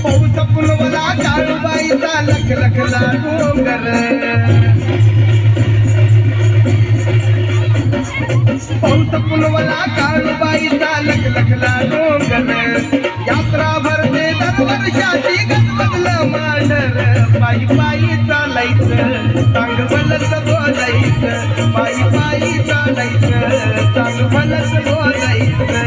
पाऊस पुलवला काळूबाईचा लख लखला डोंगर पाऊस पुलवला काळूबाईचा लख लखला डोंगर यात्रा भरते दरवर्षाची गजबजलं मांडर पायी पायी चालायचं चांग भलत बोलायचं पायी पायी चालायचं चांग भलत बोलायचं